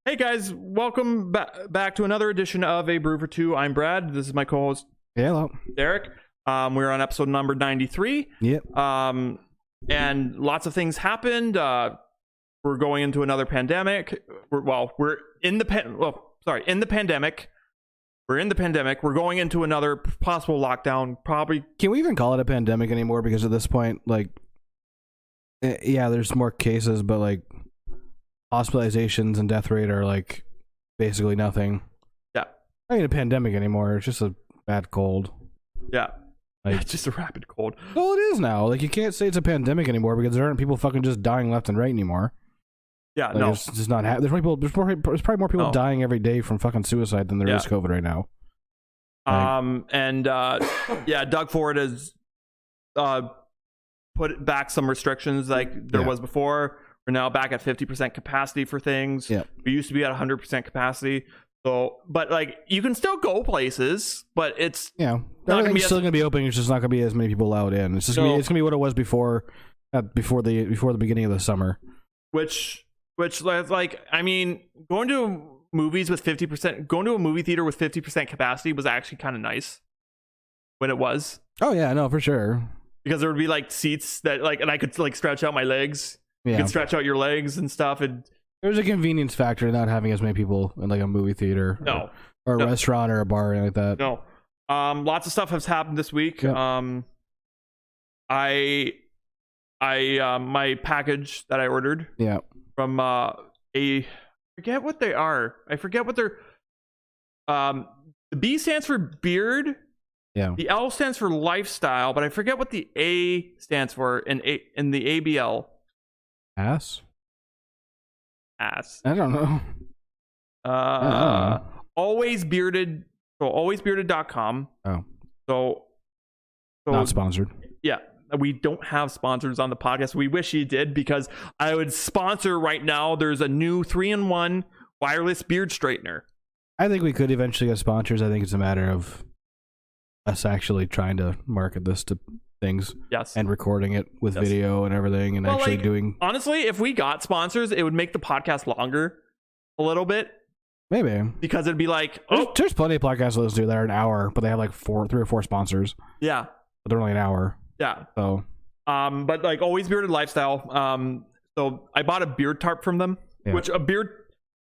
Hey guys, welcome back to another edition of A Brew for Two. I'm Brad. This is my co-host Hello. Derek. We're on episode number 93. Yep. And lots of things happened. We're going into another pandemic. We're in the pandemic. We're in the pandemic. We're going into another possible lockdown. Probably. Can we even call it a pandemic anymore? Because at this point, like, yeah, there's more cases, but like hospitalizations and death rate are like basically nothing. Yeah. Not even a pandemic anymore. It's just a bad cold. Yeah. Like, it's just a rapid cold. Well, it is now. Like, you can't say it's a pandemic anymore because there aren't people fucking just dying left and right anymore. Yeah, like, no. It's just not there's probably more people dying every day from fucking suicide than there is COVID right now. Like, Doug Ford has put back some restrictions like there was before. We're now back at 50% capacity for things. Yeah. We used to be at 100% capacity. So, but like you can still go places, but it's everything's still gonna be open. It's just not gonna be as many people allowed in. It's just gonna be what it was before the beginning of the summer. Which like I mean, going to movies with 50%, going to a movie theater with 50% capacity was actually kind of nice when it was. Oh yeah, no, for sure. Because there would be like seats that like, and I could like stretch out my legs. Yeah. You can stretch out your legs and stuff. And there's a convenience factor in not having as many people in like a movie theater or a restaurant or a bar or anything like that. No. Lots of stuff has happened this week. Yep. My package that I ordered from I forget what they are. I forget what they're the B stands for beard. Yeah. The L stands for lifestyle, but I forget what the A stands for in the ABL. Ass. I don't know. Always bearded. So alwaysbearded.com. Oh. So not sponsored. Yeah. We don't have sponsors on the podcast. We wish you did, because I would sponsor right now. There's a new 3-in-1 wireless beard straightener. I think we could eventually get sponsors. I think it's a matter of us actually trying to market this to things. Yes. And recording it with video and everything, and actually doing. Honestly, if we got sponsors, it would make the podcast longer a little bit. Maybe. Because it'd be like, there's plenty of podcasts to listen to that are an hour, but they have like 3 or 4 sponsors. Yeah. But they're only an hour. Yeah. So but like Always Bearded Lifestyle. So I bought a beard tarp from them, which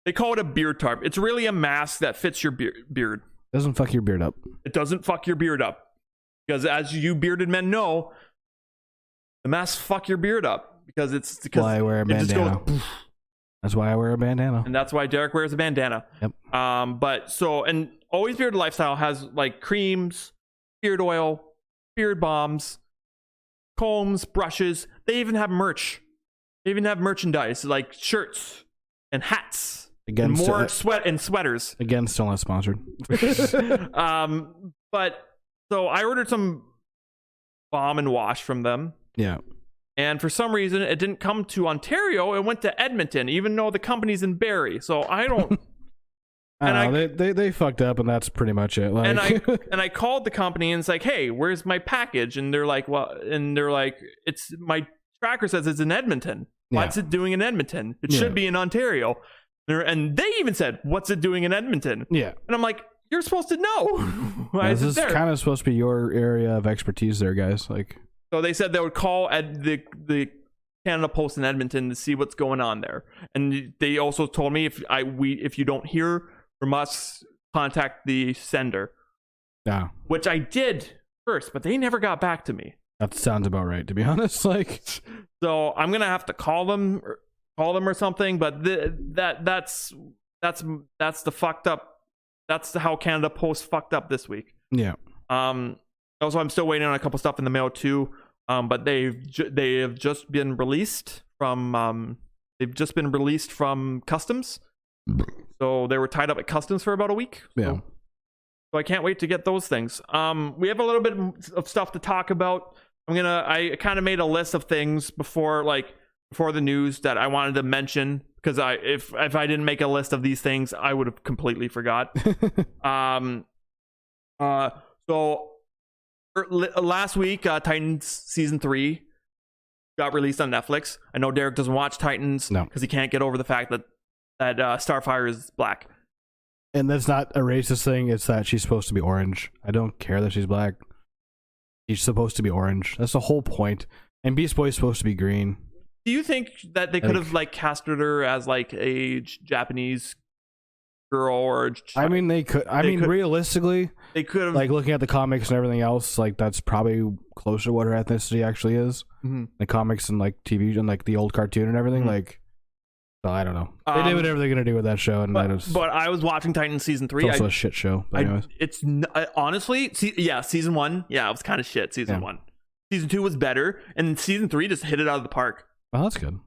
they call it a beard tarp. It's really a mask that fits your beard. Doesn't fuck your beard up. It doesn't fuck your beard up. Because as you bearded men know, the masks fuck your beard up. Because it's why I wear a bandana. That's why I wear a bandana. And that's why Derek wears a bandana. Yep. And Always Bearded Lifestyle has like creams, beard oil, beard bombs, combs, brushes. They even have merch. They even have merchandise like shirts and hats. Again, and sweaters. Again, still not sponsored. But so I ordered some balm and wash from them. Yeah. And for some reason, it didn't come to Ontario. It went to Edmonton, even though the company's in Barrie. So I don't. They fucked up, and that's pretty much it. Like, and I called the company and it's like, hey, where's my package? And they're like, it's my tracker says it's in Edmonton. What's it doing in Edmonton? It should be in Ontario. And they even said, what's it doing in Edmonton? Yeah. And I'm like, you're supposed to know. This is kind of supposed to be your area of expertise there, guys. Like, so they said they would call at the Canada Post in Edmonton to see what's going on there. And they also told me if you don't hear from us, contact the sender. Yeah. Which I did first, but they never got back to me. That sounds about right, to be honest. Like, so I'm gonna have to call them or something. But that's the fucked up. That's how Canada Post fucked up this week. Yeah. Also, I'm still waiting on a couple stuff in the mail too. But they have just been released from customs. So they were tied up at customs for about a week. Yeah. So I can't wait to get those things. We have a little bit of stuff to talk about. I kind of made a list of things before the news that I wanted to mention, because if I didn't make a list of these things, I would have completely forgot. So last week, Titans season 3 got released on Netflix. I know Derek doesn't watch Titans because he can't get over the fact that Starfire is black. And that's not a racist thing. It's that she's supposed to be orange. I don't care that she's black. She's supposed to be orange. That's the whole point. And Beast Boy is supposed to be green. Do you think that they could have like casted her as like a Japanese girl or? I mean, they could. Realistically, they could have. Like looking at the comics and everything else, like that's probably closer to what her ethnicity actually is. Mm-hmm. The comics and like TV and like the old cartoon and everything. Like, well, I don't know. They did whatever they're gonna do with that show, and but I was watching Titans season 3. It's also a shit show. But anyways, it's honestly, season 1. Yeah, it was kind of shit. Season 1. Season 2 was better, and season 3 just hit it out of the park. Oh, that's good.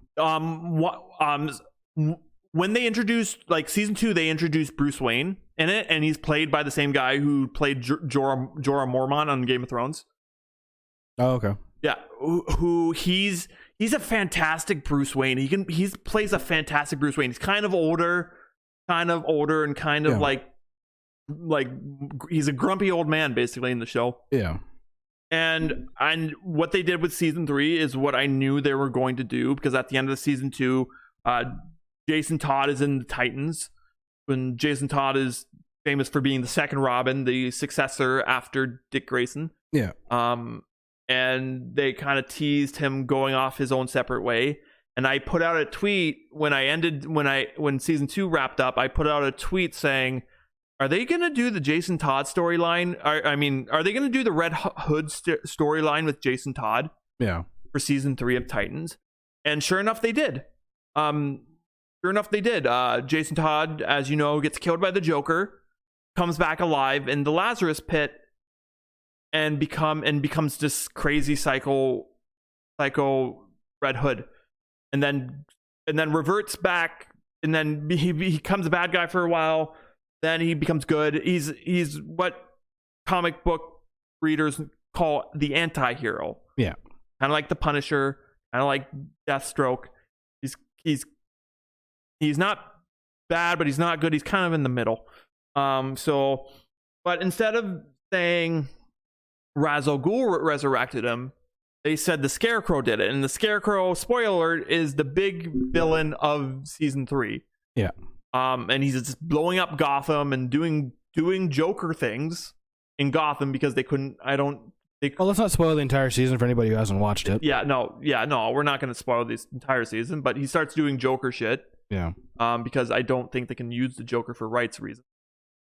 When they introduced like season 2, they introduced Bruce Wayne in it, and he's played by the same guy who played Jorah Mormont on Game of Thrones. Oh, okay. Yeah, who he's a fantastic Bruce Wayne. He plays a fantastic Bruce Wayne. He's kind of older, and kind of like he's a grumpy old man basically in the show. Yeah. And what they did with season 3 is what I knew they were going to do, because at the end of the season 2, Jason Todd is in the Titans. When Jason Todd is famous for being the second Robin, the successor after Dick Grayson. Yeah. And they kind of teased him going off his own separate way. And I put out a tweet when season 2 wrapped up. I put out a tweet saying, are they going to do the Jason Todd storyline? Are they going to do the Red Hood storyline with Jason Todd? Yeah. For season 3 of Titans? And sure enough, they did. Jason Todd, as you know, gets killed by the Joker, comes back alive in the Lazarus Pit, and becomes this crazy psycho Red Hood, and then reverts back, and then he becomes a bad guy for a while. Then he becomes good. He's what comic book readers call the anti-hero. Yeah. Kind of like the Punisher, kind of like Deathstroke. He's not bad, but he's not good. He's kind of in the middle. But instead of saying Ra's al Ghul resurrected him, they said the Scarecrow did it. And the Scarecrow, spoiler alert, is the big villain of season 3. Yeah. And he's just blowing up Gotham and doing Joker things in Gotham because they couldn't. Well, let's not spoil the entire season for anybody who hasn't watched it. No, we're not going to spoil this entire season. But he starts doing Joker shit. Yeah. Because I don't think they can use the Joker for rights reasons.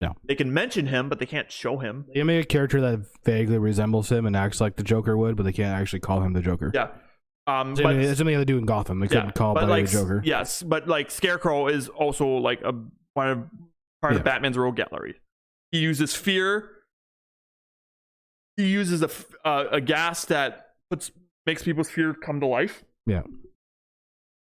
No. They can mention him, but they can't show him. They make a character that vaguely resembles him and acts like the Joker would, but they can't actually call him the Joker. Yeah. It's something they do in Gotham. They couldn't call by the Joker. Yes, but like Scarecrow is also like part of Batman's rogue gallery. He uses fear. He uses a gas that makes people's fear come to life. Yeah.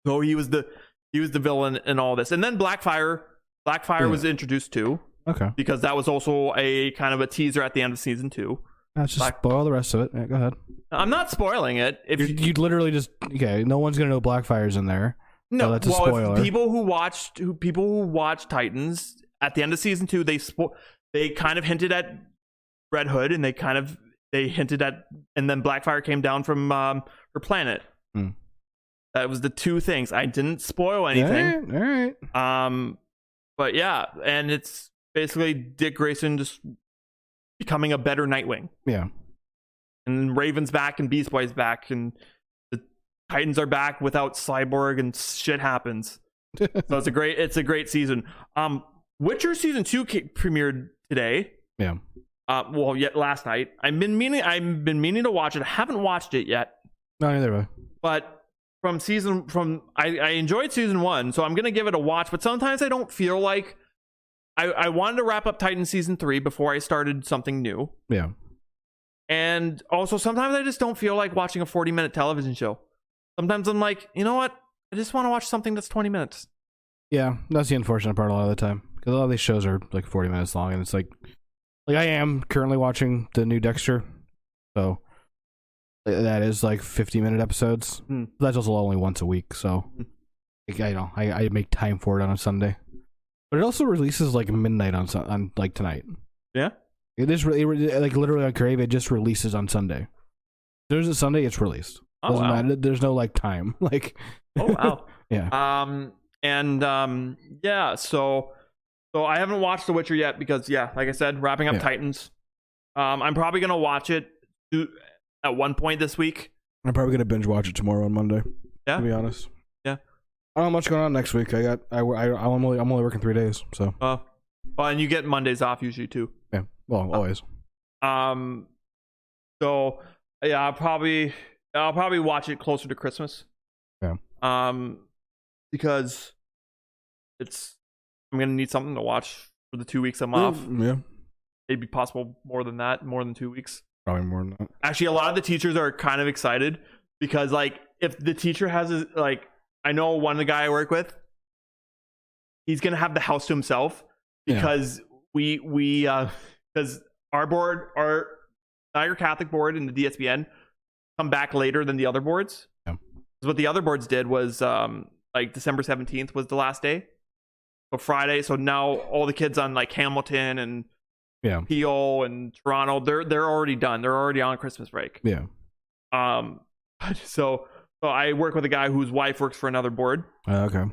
So he was the villain in all this, and then Blackfire was introduced too. Okay. Because that was also a kind of a teaser at the end of season 2. Let's just spoil the rest of it. Yeah, go ahead. I'm not spoiling it. If you'd literally just no one's gonna know Blackfire's in there. No, so that's a spoiler. People who watched Titans at the end of season 2, they kind of hinted at Red Hood, and they hinted at, and then Blackfire came down from her planet. That was the two things. I didn't spoil anything. All right. But yeah, and it's basically Dick Grayson just becoming a better Nightwing. Yeah. And Raven's back and Beast Boy's back and the Titans are back without Cyborg and shit happens. So it's a great season. Witcher season 2 premiered today. Yeah. Last night. I've been meaning to watch it. I haven't watched it yet. No, neither way. But I enjoyed season 1, so I'm gonna give it a watch. But sometimes I don't feel like I wanted to wrap up Titan season 3 before I started something new. Yeah. And also sometimes I just don't feel like watching a 40-minute television show. Sometimes I'm like, you know what? I just want to watch something that's 20 minutes. Yeah, that's the unfortunate part a lot of the time. Because a lot of these shows are like 40 minutes long, and it's like I am currently watching the new Dexter. So that is like 50-minute episodes. That's also only once a week, so I make time for it on a Sunday. But it also releases like midnight on like tonight. Yeah, it is like literally on Crave. It just releases on Sunday. There's a Sunday, it's released. Doesn't matter. There's no like time. Like, oh wow. Yeah. And yeah, so I haven't watched The Witcher yet because like I said, wrapping up Titans. I'm probably gonna watch it at one point this week. I'm probably gonna binge watch it tomorrow on Monday. Yeah, to be honest. Yeah, I don't have much going on next week. I'm only working 3 days, so. Well, and you get Mondays off usually too. Yeah, well, always. So yeah, I'll probably watch it closer to Christmas. Yeah. Because I'm gonna need something to watch for the 2 weeks I'm off. Yeah. Maybe possible more than that, more than 2 weeks. Probably more than that. Actually, a lot of the teachers are kind of excited because, like, if the teacher has I know one guy I work with, he's gonna have the house to himself because we because our Niagara Catholic board and the DSBN come back later than the other boards. Yeah. What the other boards did was like December 17th was the last day. So Friday. So now all the kids on like Hamilton and Peel and Toronto, they're already done. They're already on Christmas break. Yeah. So I work with a guy whose wife works for another board. Okay.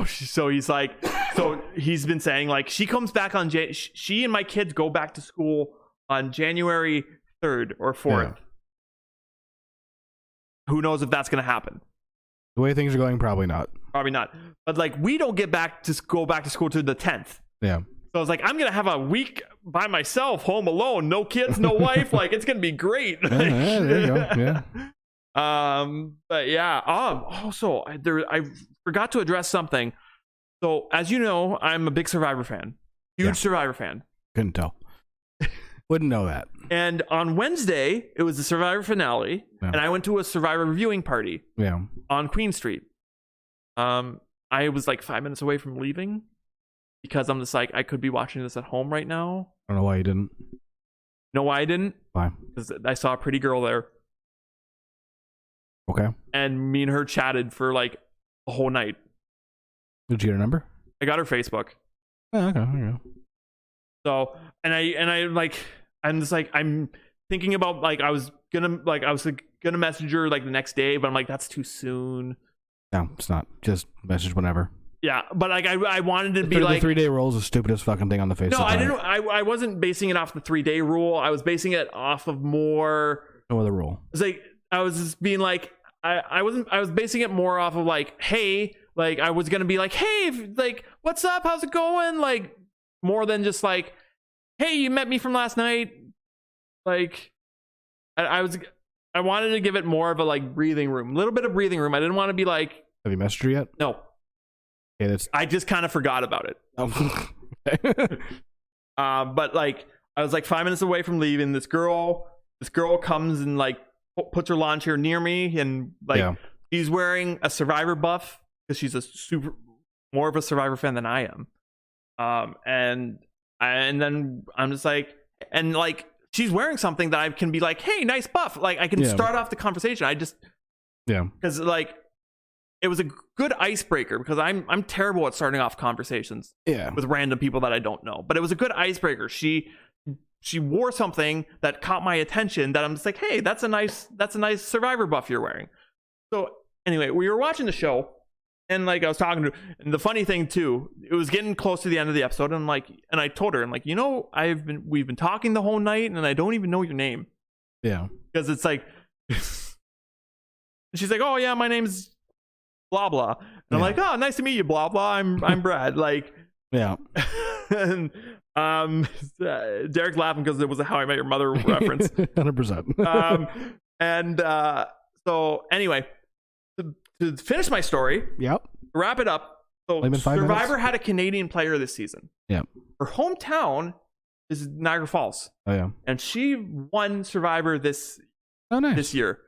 So he's like, so he's been saying like she comes back on she and my kids go back to school on January 3rd or 4th. Yeah. Who knows if that's going to happen? The way things are going, probably not. Probably not. But like, we don't go back to school to the 10th. Yeah. So I was like, I'm going to have a week by myself, home alone, no kids, no wife. Like, it's going to be great. Yeah, there you go. Yeah. But yeah. Also, I forgot to address something. So as you know, I'm a big Survivor fan. Huge Survivor fan. Couldn't tell. Wouldn't know that. And on Wednesday, it was the Survivor finale, and I went to a Survivor viewing party on Queen Street. I was like 5 minutes away from leaving because I'm just like, I could be watching this at home right now. I don't know why you didn't. You know why I didn't? Why? Because I saw a pretty girl there. Okay. And me and her chatted for like a whole night. Did you get her number? I got her Facebook. Oh, okay. There you go. So, and I like, I'm just like, I'm thinking about like, I was gonna message her like the next day, but I'm like, that's too soon. No, it's not. Just message whenever. Yeah, but like I wanted to be like, the 3-day rule is the stupidest fucking thing on the face. No, I didn't. I wasn't basing it off the 3-day rule. I was basing it off of more. No other rule. It's like I was just being like, I was basing it more off of like, hey, like I was gonna be like, hey, like what's up? How's it going? Like more than just like, hey, you met me from last night. Like I wanted to give it more of a like breathing room, a little bit of breathing room. I didn't want to be like, have you messaged her yet? No. Okay, I just kind of forgot about it. But like I was like 5 minutes away from leaving. This girl comes and like puts her lawn chair near me, and like she's wearing a Survivor buff because she's more of a Survivor fan than I am. And then I'm just like, and like she's wearing something that I can be like, hey, nice buff. Like I can start off the conversation. Because like it was a good icebreaker because I'm terrible at starting off conversations with random people that I don't know. But it was a good icebreaker. She wore something that caught my attention that I'm just like, hey, that's a nice Survivor buff you're wearing. So anyway, we were watching the show. And like I was talking to her, and the funny thing too, it was getting close to the end of the episode, and I told her, I'm like, you know, we've been talking the whole night, and I don't even know your name. Yeah. Because it's like, she's like, oh yeah, my name's blah blah, and I'm like, oh, nice to meet you, blah blah. I'm Brad. Like, yeah. And Derek's laughing because it was a How I Met Your Mother reference. 100%. So anyway. To finish my story, wrap it up. So Survivor had a Canadian player this season. Yeah. Her hometown is Niagara Falls. Oh yeah. And she won Survivor this year.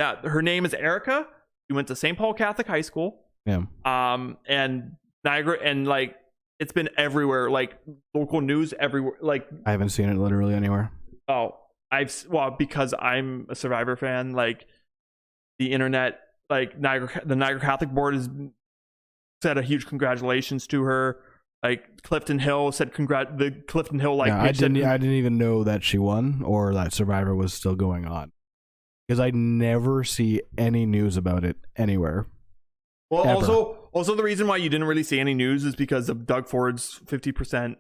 Yeah. Her name is Erica. She went to St. Paul Catholic High School. Yeah. And Niagara, and like it's been everywhere, like local news everywhere. Like I haven't seen it literally anywhere. Oh, because I'm a Survivor fan. Like the internet. Like the Niagara Catholic Board has said a huge congratulations to her. Like Clifton Hill said the Clifton Hill I didn't even know that she won or that Survivor was still going on because I never see any news about it anywhere. Well, ever. Also, the reason why you didn't really see any news is because of Doug Ford's 50%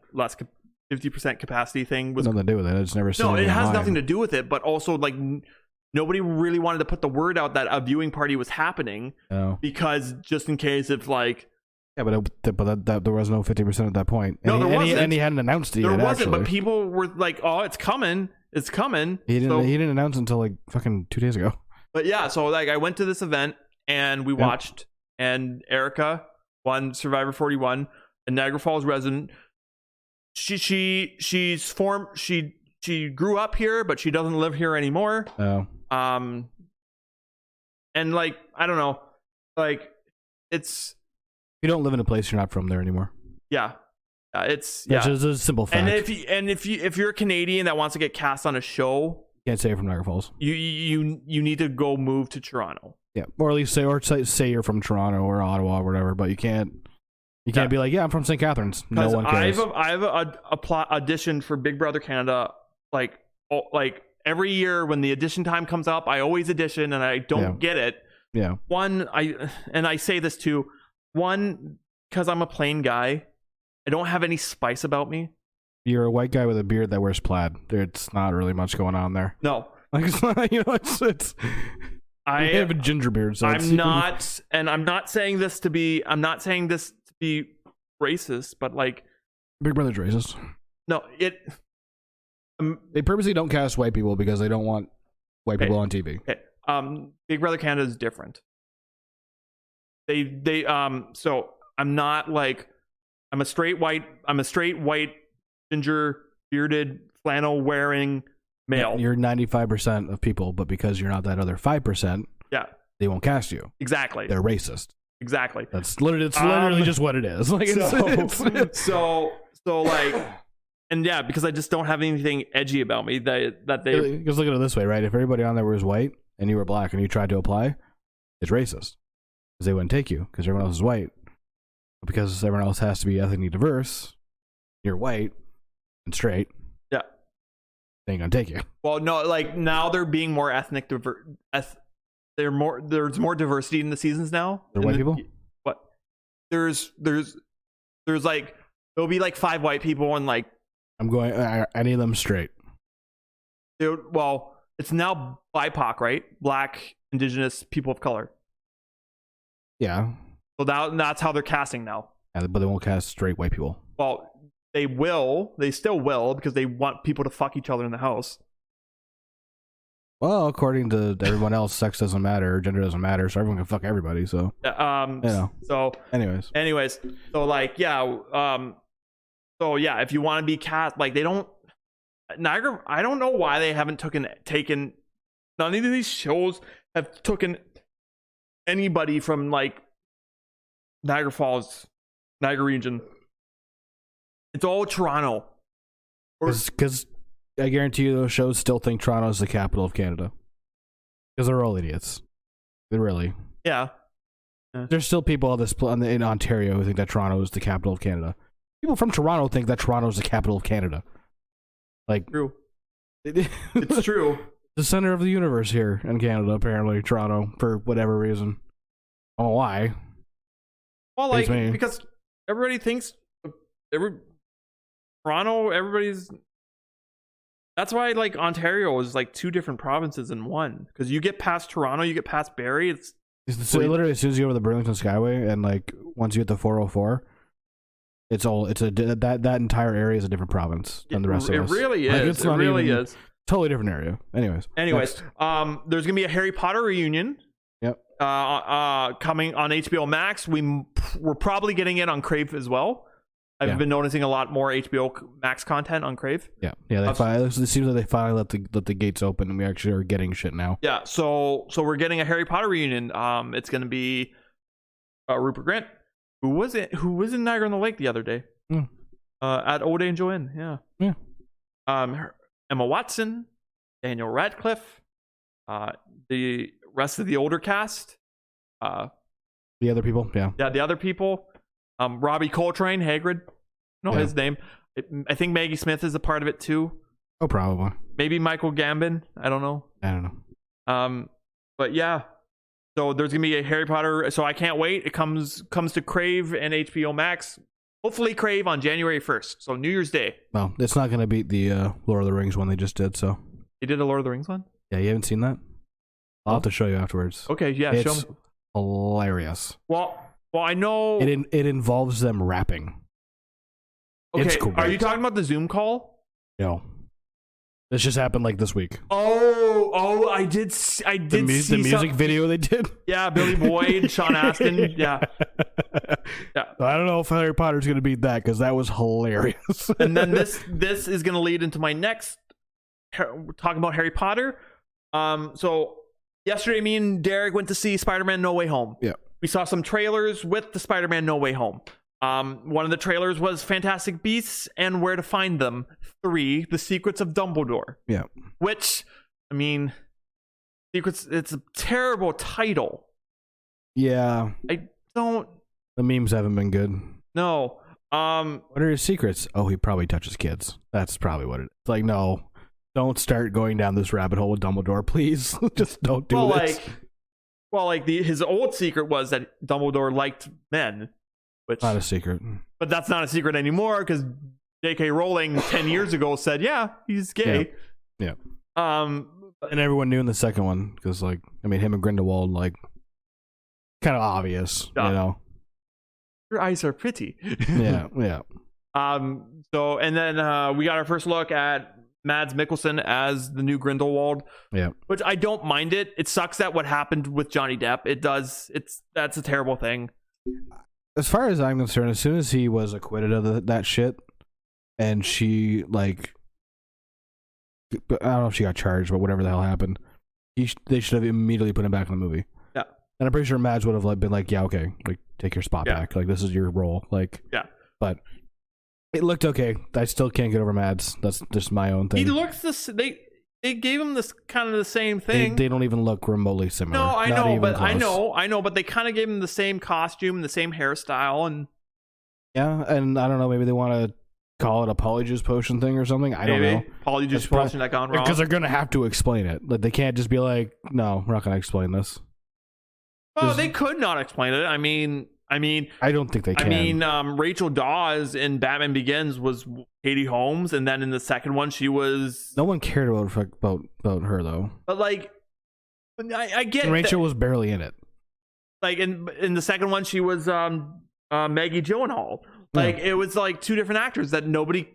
50% capacity thing. Was nothing to do with it. It's never seen. No, it has online. nothing to do with it. But also, like, nobody really wanted to put the word out that a viewing party was happening because just in case if like. Yeah, but there was no 50% at that point. No, there wasn't. And he hadn't announced it yet. There wasn't, actually. but people were like, "Oh, it's coming! It's coming!" He didn't announce until like fucking 2 days ago. But yeah, so like I went to this event and we watched, and Erica won Survivor 41, a Niagara Falls resident. She grew up here, but she doesn't live here anymore. Oh. And like I don't know, like it's. You don't live in a place you're not from there anymore. Yeah, it's Which is a simple fact. And if you're a Canadian that wants to get cast on a show, you can't say you're from Niagara Falls. You need to go move to Toronto. Yeah, or at least say you're from Toronto or Ottawa or whatever. But you can't be like, yeah, I'm from St. Catharines. No one cares. I've auditioned for Big Brother Canada like every year when the audition time comes up. I always audition and I don't get it. Yeah. I say this too. One, because I'm a plain guy, I don't have any spice about me. You're a white guy with a beard that wears plaid. There's not really much going on there. No, like it's. I have a ginger beard, so I'm not saying this to be. I'm not saying this to be racist, but like, Big Brother's racist. No, they purposely don't cast white people because they don't want white people on TV. Okay. Big Brother Canada is different. So I'm not like I'm a straight white ginger bearded flannel wearing male. You're 95% of people, but because you're not that other 5%, they won't cast you. Exactly. They're racist. Exactly. That's literally just what it is. Like so like, and yeah, because I just don't have anything edgy about me that they. Because look at it this way, right? If everybody on there was white and you were black and you tried to apply, it's racist. Because they wouldn't take you because everyone else is white. But because everyone else has to be ethnically diverse, you're white and straight. Yeah. They ain't gonna take you. Well, no, like now they're being more ethnic diverse. There's more diversity in the seasons now. They're white people? What? There's like there'll be like 5 white people and like any of them straight. Dude, well, it's now BIPOC, right? Black, Indigenous, people of color. Yeah. So that's how they're casting now. Yeah, but they won't cast straight white people. Well, they will. They still will because they want people to fuck each other in the house. Well, according to everyone else, sex doesn't matter, gender doesn't matter, so everyone can fuck everybody. So, So, anyways, so like, if you want to be cast, like they don't. Niagara, I don't know why they haven't taken. None of these shows have taken anybody from like Niagara Falls, Niagara region. It's all Toronto. Because I guarantee you those shows still think Toronto is the capital of Canada. Because they're all idiots. They really. Yeah. There's still people in Ontario who think that Toronto is the capital of Canada. People from Toronto think that Toronto is the capital of Canada. Like, true. It's true. The center of the universe here in Canada, apparently, Toronto, for whatever reason. I don't know why. Well, like, because everybody thinks Toronto, everybody's. That's why, like, Ontario is like 2 different provinces in one. Because you get past Toronto, you get past Barrie. It's literally as soon as you go to the Burlington Skyway, and like once you get to 404, that entire area is a different province than the rest of us. It really is. It really is. Totally different area. Anyways, there's gonna be a Harry Potter reunion. Yep. Coming on HBO Max. We're probably getting it on Crave as well. I've been noticing a lot more HBO Max content on Crave. Yeah. It seems like they finally let the gates open, and we actually are getting shit now. Yeah. So we're getting a Harry Potter reunion. It's gonna be Rupert Grint, who was in Niagara on the Lake the other day. At Old Angel Inn. Yeah. Yeah. Emma Watson, Daniel Radcliffe, the rest of the older cast. The other people. Yeah. Yeah. The other people. Robbie Coltrane, Hagrid. His name. I think Maggie Smith is a part of it too. Oh, probably. Maybe Michael Gambon. I don't know. But yeah. So there's gonna be a Harry Potter. So I can't wait. It comes to Crave and HBO Max. Hopefully Crave on January 1st. So New Year's Day. Well, it's not gonna beat the Lord of the Rings one they just did. So They did a Lord of the Rings one. yeah, you haven't seen that? I'll have to show you afterwards. Okay, yeah, It's show me. hilarious. Well, I know. It involves them rapping. Okay, It's great. are you talking about the Zoom call? No, this just happened like this week. Oh, I did see The music video they did. Yeah, Billy Boyd, Sean Astin. Yeah. I don't know if Harry Potter's gonna beat that because that was hilarious. And then this is gonna lead into my next talking about Harry Potter. So yesterday, me and Derek went to see Spider-Man: No Way Home. Yeah, we saw some trailers with the Spider-Man: No Way Home. One of the trailers was Fantastic Beasts and Where to Find Them 3: The Secrets of Dumbledore. Yeah, which, I mean, Secrets. It's a terrible title. Yeah, I don't. The memes haven't been good. No. What are his secrets? Oh, he probably touches kids. That's probably what it is. Like, no, don't start going down this rabbit hole with Dumbledore, please. Just don't do this. His old secret was that Dumbledore liked men, which Not a secret. but that's not a secret anymore because J.K. Rowling 10 years ago said, yeah, he's gay. Yeah. And everyone knew in the second one because, like, I mean, him and Grindelwald, like, kind of obvious, you know. Your eyes are pretty. Yeah. So and then we got our first look at Mads Mikkelsen as the new Grindelwald. Yeah. Which I don't mind it. It sucks that what happened with Johnny Depp. It does. That's a terrible thing. As far as I'm concerned, as soon as he was acquitted of that shit, and she, like, I don't know if she got charged, but whatever the hell happened, they should have immediately put him back in the movie. Yeah. And I'm pretty sure Mads would have, like, been like, yeah, okay, like, take your spot back. Like, this is your role. Like, yeah. But it looked okay. I still can't get over Mads. That's just my own thing. He looks they gave him this kind of the same thing. They don't even look remotely similar. No, I know, but close. I know, but they kind of gave him the same costume and the same hairstyle, and yeah, and I don't know, maybe they want to call it a polyjuice potion thing or something. I don't know. Polyjuice potion that gone wrong because they're gonna have to explain it. Like, they can't just be like, no, we're not gonna explain this. Well, they could not explain it. I mean, I don't think they can. I mean, Rachel Dawes in Batman Begins was Katie Holmes, and then in the second one, she was. No one cared about her though. But, like, I get and Rachel was barely in it. Like, in the second one, she was Maggie Gyllenhaal. Like, it was like two different actors that nobody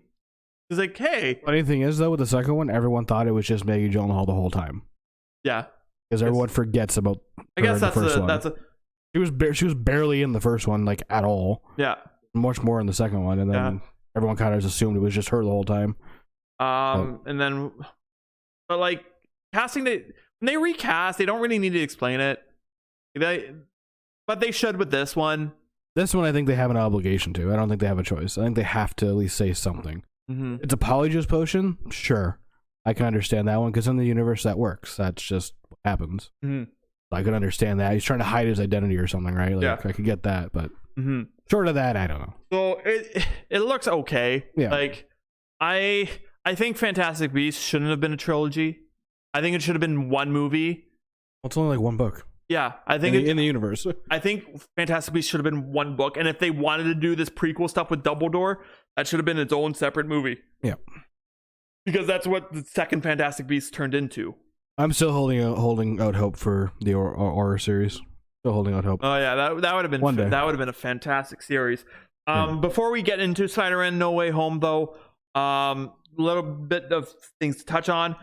was like, hey. Funny thing is, though, with the second one, everyone thought it was just Maggie Gyllenhaal the whole time. Yeah, because everyone forgets about. I guess that's a. She was barely in the first one, like, at all. Yeah. Much more in the second one, and then everyone kind of just assumed it was just her the whole time. And then, but, like, casting, when they recast, they don't really need to explain it. But they should with this one. This one, I think they have an obligation to. I don't think they have a choice. I think they have to at least say something. Mm-hmm. It's a polyjuice potion? Sure. I can understand that one, because in the universe that works. That's just what happens. Mm-hmm. I could understand that. He's trying to hide his identity or something, right? Like, I could get that, but short of that, I don't know. So it looks okay. Yeah. Like, I think Fantastic Beasts shouldn't have been a trilogy. I think it should have been one movie. Well, it's only like one book. Yeah, I think in the universe. I think Fantastic Beasts should have been one book, and if they wanted to do this prequel stuff with Dumbledore, that should have been its own separate movie. Yeah, because that's what the second Fantastic Beasts turned into. I'm still holding out hope for the horror series. Still holding out hope. Oh yeah, that would have been that would have been a fantastic series. Before we get into Spider-Man: No Way Home, though, a little bit of things to touch on.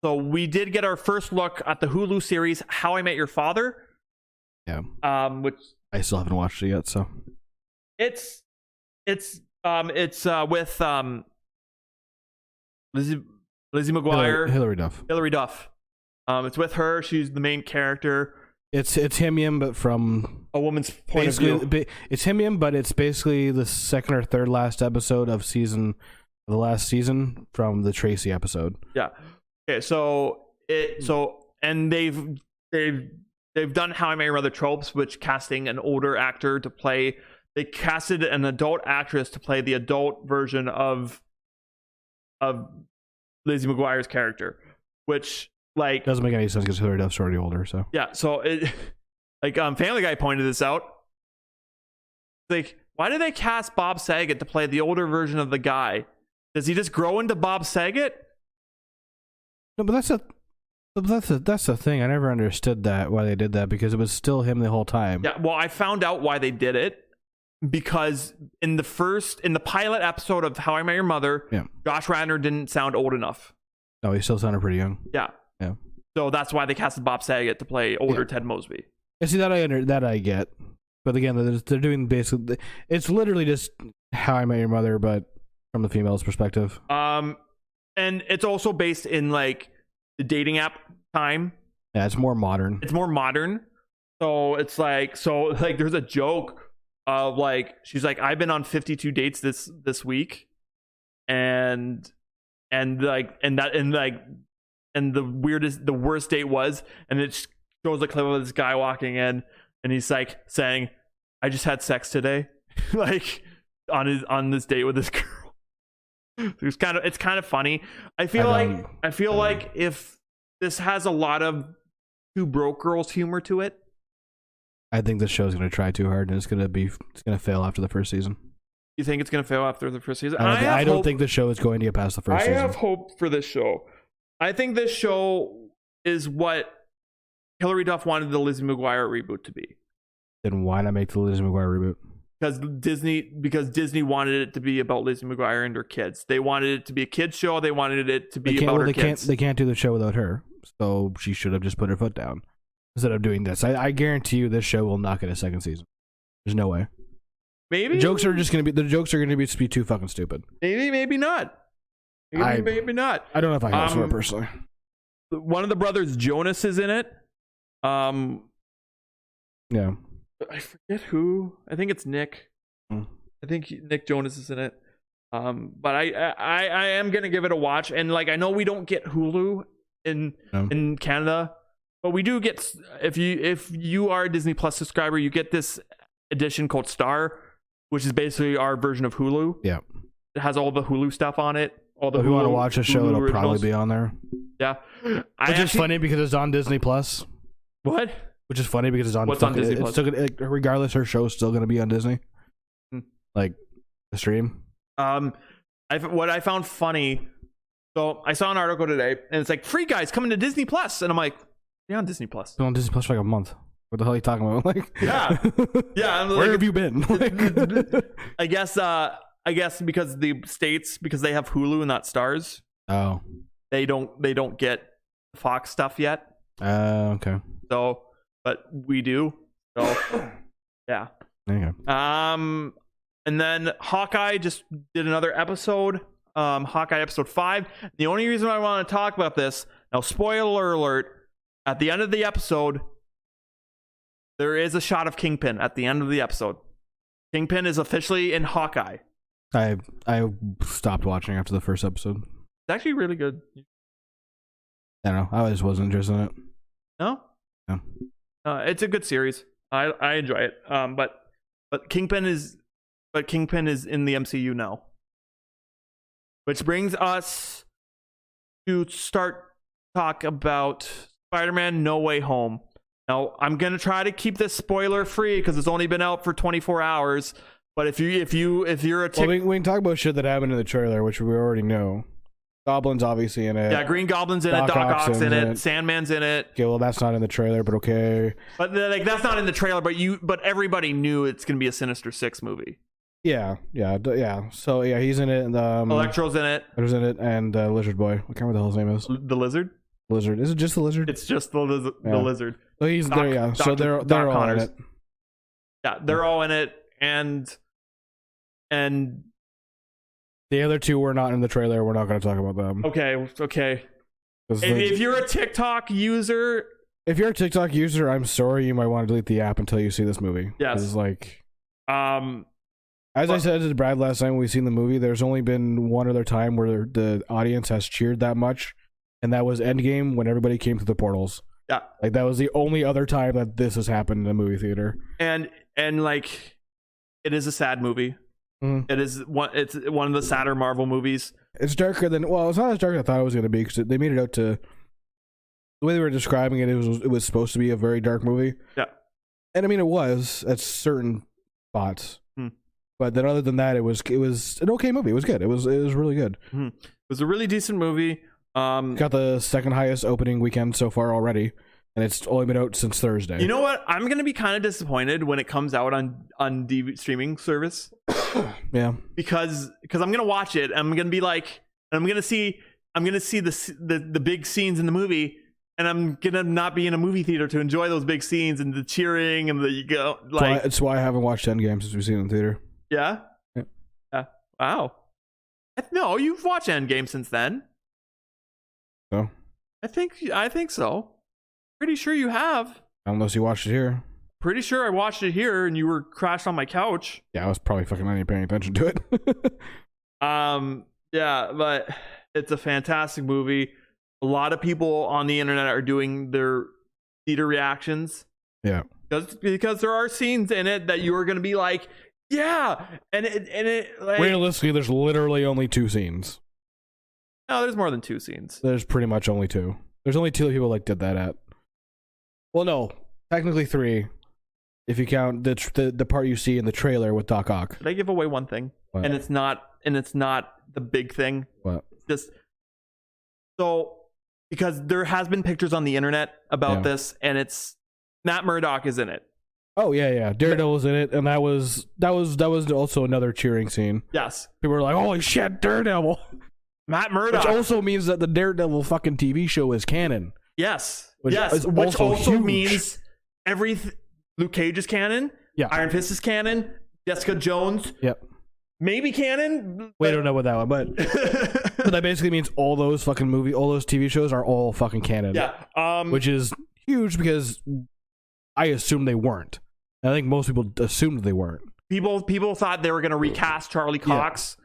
So we did get our first look at the Hulu series How I Met Your Father. Yeah. Which I still haven't watched it yet. So it's with Lizzie McGuire, Hilary Duff. It's with her. She's the main character. It's Himian, but from a woman's point of view. It's Himian, but it's basically the second or third last episode of the last season from the Tracy episode. Yeah. Okay, and they've done How I Met Your Mother tropes, which casting an older actor to play. They casted an adult actress to play the adult version of Lizzie McGuire's character, which like Doesn't make any sense because Hilary Duff's already older. So yeah, so it like Family Guy pointed this out. Like, why did they cast Bob Saget to play the older version of the guy? Does he just grow into Bob Saget? no, but that's the thing. I never understood that why they did that because it was still him the whole time. Yeah, well, I found out why they did it because in the pilot episode of How I Met Your Mother, Yeah. Josh Radnor didn't sound old enough. No, he still sounded pretty young. Yeah. Yeah. So that's why they casted Bob Saget to play older Ted Mosby. I see that I get, but again, they're doing basically. It's literally just How I Met Your Mother, but from the female's perspective. And it's also based in like the dating app time. Yeah, it's more modern. It's more modern. So it's like there's a joke of like she's like, I've been on 52 dates this week, and the worst date was, and it shows a clip of this guy walking in, and he's like saying, I just had sex today, like on this date with this girl. It's kind of funny. I feel like if this has a lot of two broke girls humor to it. I think this show's gonna try too hard and it's gonna fail after the first season. You think it's gonna fail after the first season? I don't think the show is going to get past the first season. I have hope for this show. I think this show is what Hilary Duff wanted the Lizzie McGuire reboot to be. Then why not make the Lizzie McGuire reboot? Because Disney wanted it to be about Lizzie McGuire and her kids. They wanted it to be a kids show. They wanted it to be about her kids. They can't do the show without her. So she should have just put her foot down instead of doing this. I guarantee you this show will not get a second season. There's no way. Maybe the jokes are going to be too fucking stupid. Maybe not. Maybe not. I don't know if I can for it personally. One of the brothers, Jonas, is in it. Yeah. I forget who. I think it's Nick. I think Nick Jonas is in it. But I am gonna give it a watch. And like I know we don't get Hulu in Canada, but we do get, if you are a Disney Plus subscriber, you get this edition called Star, which is basically our version of Hulu. Yeah. It has all the Hulu stuff on it. All the if you want to watch a show, it'll probably be on there. Yeah. Which is funny because it's on Disney Plus. What? Which is funny because it's on. What's on Disney Plus? Still gonna, regardless, her show's still going to be on Disney. Like the stream. What I found funny. So I saw an article today, and it's like free guys coming to Disney Plus, and I'm like, yeah, on Disney Plus. Been on Disney Plus for like a month. What the hell are you talking about? Like, yeah. Where have you been? I guess because the states, because they have Hulu and not Stars. Oh. They don't get Fox stuff yet. Okay. So, but we do. So, yeah. There you go. And then Hawkeye just did another episode. Hawkeye episode 5. The only reason I want to talk about this now, spoiler alert, at the end of the episode, there is a shot of Kingpin at the end of the episode. Kingpin is officially in Hawkeye. I stopped watching after the first episode. It's actually really good. I don't know. I just wasn't interested in it. No? No. It's a good series. I enjoy it. But Kingpin is in the MCU now. Which brings us to start talk about Spider-Man No Way Home. Now, I'm going to try to keep this spoiler free because it's only been out for 24 hours. But if you're a we can talk about shit that happened in the trailer, which we already know. Goblin's obviously in it. Yeah, Green Goblin's in it. Doc Ock's in it. Sandman's in it. Okay, well that's not in the trailer, but okay. But like that's not in the trailer, but everybody knew it's gonna be a Sinister Six movie. Yeah. So yeah, he's in it. And Electro's in it. There's in it, and Lizard Boy. I can't remember what the hell his name is. The Lizard. Lizard. Is it just the Lizard? It's just the Lizard. So he's there. Yeah. So they're all in it. Yeah, they're all in it, and the other two were not in the trailer. We're not going to talk about them. Okay. If you're a TikTok user, I'm sorry. You might want to delete the app until you see this movie. Yes. Like, as I said to Brad last time when we seen the movie, there's only been one other time where the audience has cheered that much, and that was Endgame when everybody came through the portals. Yeah. Like that was the only other time that this has happened in a movie theater. And like, it is a sad movie. It's one of the sadder Marvel movies. It's darker than, well, it's not as dark as I thought it was going to be because they made it out to the way they were describing it, it was supposed to be a very dark movie. Yeah. And I mean, it was at certain spots. But then other than that, it was an okay movie. It was good. It was really good. It was a really decent movie. Got the second highest opening weekend so far already, and it's only been out since Thursday. You know what? I'm gonna be kind of disappointed when it comes out on DVD streaming service. Yeah. Because I'm gonna watch it. I'm gonna be like, I'm gonna see the big scenes in the movie, and I'm gonna not be in a movie theater to enjoy those big scenes and the cheering and It's why I haven't watched Endgame since we've seen it in theater. Yeah. Yeah. Wow. No, you've watched Endgame since then. So I think so. Pretty sure you have. Unless you watched it here. Pretty sure I watched it here and you were crashed on my couch. Yeah, I was probably fucking not even paying attention to it. Yeah, but it's a fantastic movie. A lot of people on the internet are doing their theater reactions. Yeah. Because there are scenes in it that you are going to be like, yeah, and it like, realistically, there's literally only 2 scenes. No, there's more than 2 scenes. There's pretty much only 2. There's only 2 people did that at. Well, no, technically 3, if you count the part you see in the trailer with Doc Ock. Did I give away one thing? What? And it's not the big thing. What? It's just so because there has been pictures on the internet about this, and it's Matt Murdock is in it. Oh yeah. Daredevil's in it, and that was also another cheering scene. Yes. People were like, "Holy shit, Daredevil!" Matt Murdock. Which also means that the Daredevil fucking TV show is canon. Yes. Which also huge. means Luke Cage is canon. Yeah. Iron Fist is canon. Jessica Jones. Yep. Maybe canon. We don't know what that one, but but that basically means all those TV shows are all fucking canon. Yeah. Which is huge because I assumed they weren't. I think most people assumed they weren't. People thought they were going to recast Charlie Cox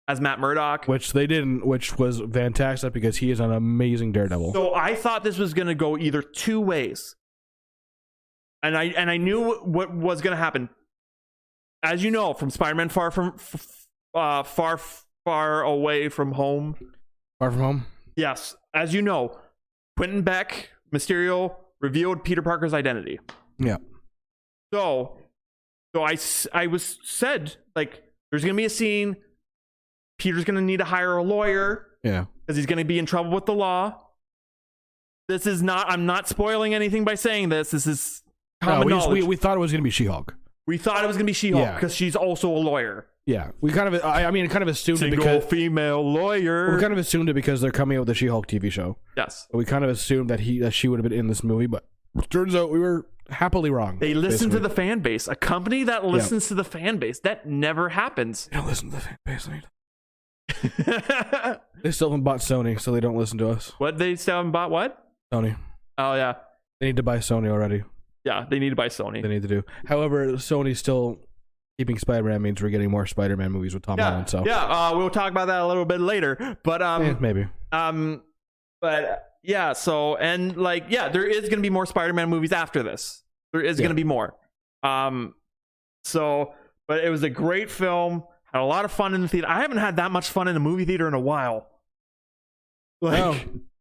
as Matt Murdock, which they didn't, which was fantastic because he is an amazing Daredevil. So I thought this was going to go either 2 ways, and I knew what was going to happen. As you know, from Spider-Man Far Away from Home. Far From Home. Yes, as you know, Quentin Beck, Mysterio revealed Peter Parker's identity. Yeah. So I was said, like, there's going to be a scene. Peter's going to need to hire a lawyer. Yeah. Because he's going to be in trouble with the law. This is not, I'm not spoiling anything by saying this. This is common knowledge. We thought it was going to be She-Hulk. We thought it was going to be She-Hulk because she's also a lawyer. Yeah. We kind of, I mean, kind of assumed Single it because female lawyer. We kind of assumed it because they're coming out with the She-Hulk TV show. Yes. We kind of assumed that she would have been in this movie, but turns out we were happly wrong. They listen to the fan base. A company that listens to the fan base. That never happens. They don't listen to the fan base. They still haven't bought Sony, so they don't listen to us. What? They still haven't bought what? Sony. Oh, yeah. They need to buy Sony already. Yeah, they need to buy Sony. They need to do. However, Sony's still keeping Spider-Man means we're getting more Spider-Man movies with Tom Holland. So we'll talk about that a little bit later. But maybe. But yeah. So and there is going to be more Spider-Man movies after this. There is going to be more. So, but it was a great film. Had a lot of fun in the theater. I haven't had that much fun in a movie theater in a while. No,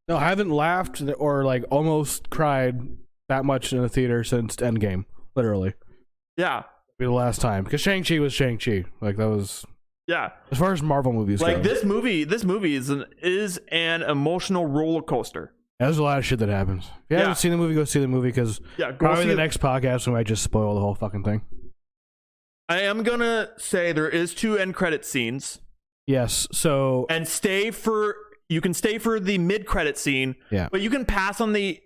I haven't laughed or almost cried that much in a theater since Endgame. Literally. Yeah. Be the last time because Shang-Chi was Shang-Chi. That was. Yeah. As far as Marvel movies go. This movie is an emotional roller coaster. There's a lot of shit that happens. If you haven't seen the movie, go see the movie because probably the next podcast we might just spoil the whole fucking thing. I am gonna say there is 2 end credit scenes. Yes, so you can stay for the mid credit scene. Yeah, but you can pass on the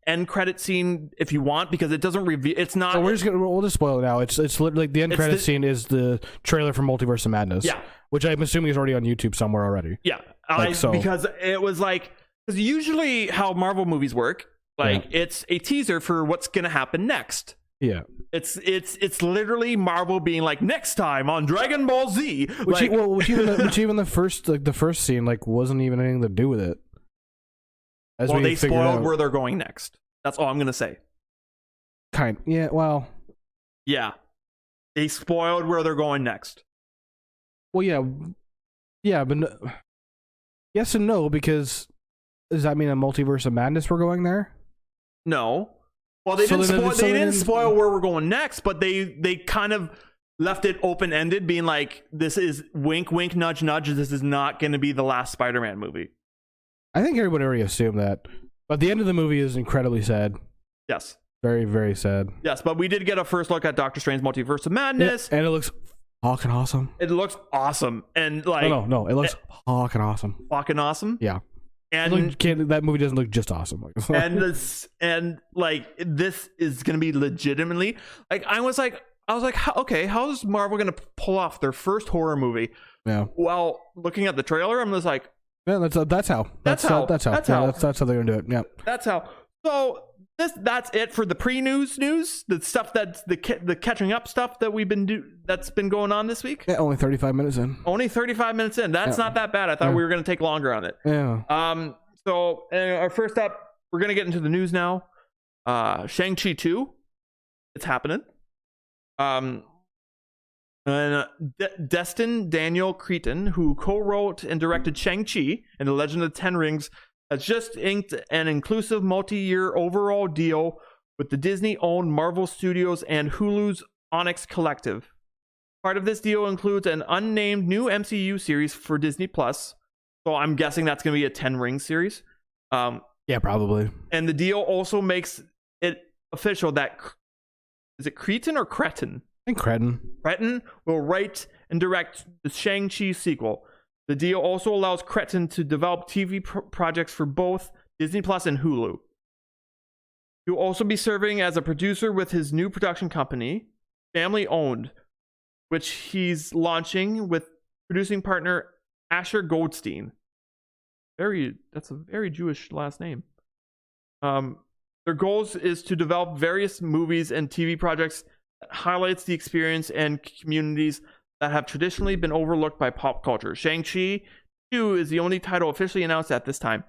end credit scene if you want because it doesn't reveal. It's not. So we'll just spoil it now. It's literally the end credit scene is the trailer for Multiverse of Madness. Yeah, which I'm assuming is already on YouTube somewhere already. Yeah, because it was because usually how Marvel movies work, it's a teaser for what's gonna happen next. Yeah. It's literally Marvel being like next time on Dragon Ball Z. Which even the first scene wasn't even anything to do with it. They spoiled where they're going next. That's all I'm gonna say. Yeah. They spoiled where they're going next. Well, yeah, but yes and no because does that mean a multiverse of madness we're going there? No. Well, they didn't spoil where we're going next, but they kind of left it open-ended, being like, this is wink, wink, nudge, nudge. This is not going to be the last Spider-Man movie. I think everybody already assumed that. But the end of the movie is incredibly sad. Yes. Very, very sad. Yes, but we did get a first look at Doctor Strange Multiverse of Madness. Yeah, and it looks fucking awesome. It looks awesome. And like... No, it looks fucking awesome. Fucking awesome? Yeah. And that movie doesn't look just awesome. this is gonna be legitimately like I was like, okay, how is Marvel gonna pull off their first horror movie? Yeah. Well, looking at the trailer, I'm just like, yeah, that's how they're gonna do it. Yeah. That's how. So that's it for the pre-news, the stuff that's the catching up stuff that that's been going on this week. Yeah, only 35 minutes in. Only 35 minutes in. That's not that bad. I thought we were gonna take longer on it. Yeah. So our first up, we're gonna get into the news now. Shang Chi 2, it's happening. And Destin Daniel Cretton, who co-wrote and directed Shang Chi and the Legend of the Ten Rings, has just inked an inclusive multi-year overall deal with the Disney-owned Marvel Studios and Hulu's Onyx Collective. Part of this deal includes an unnamed new MCU series for Disney Plus. So I'm guessing that's going to be a 10 Rings series. Yeah, probably. And the deal also makes it official that is it Cretton or Cretin? I think Cretin. Cretin will write and direct the Shang-Chi sequel. The deal also allows Cretin to develop TV projects for both Disney Plus and Hulu. He will also be serving as a producer with his new production company, family owned, which he's launching with producing partner Asher Goldstein. That's a very Jewish last name. Their goals is to develop various movies and TV projects that highlights the experience and communities that have traditionally been overlooked by pop culture. Shang-Chi 2 is the only title officially announced at this time.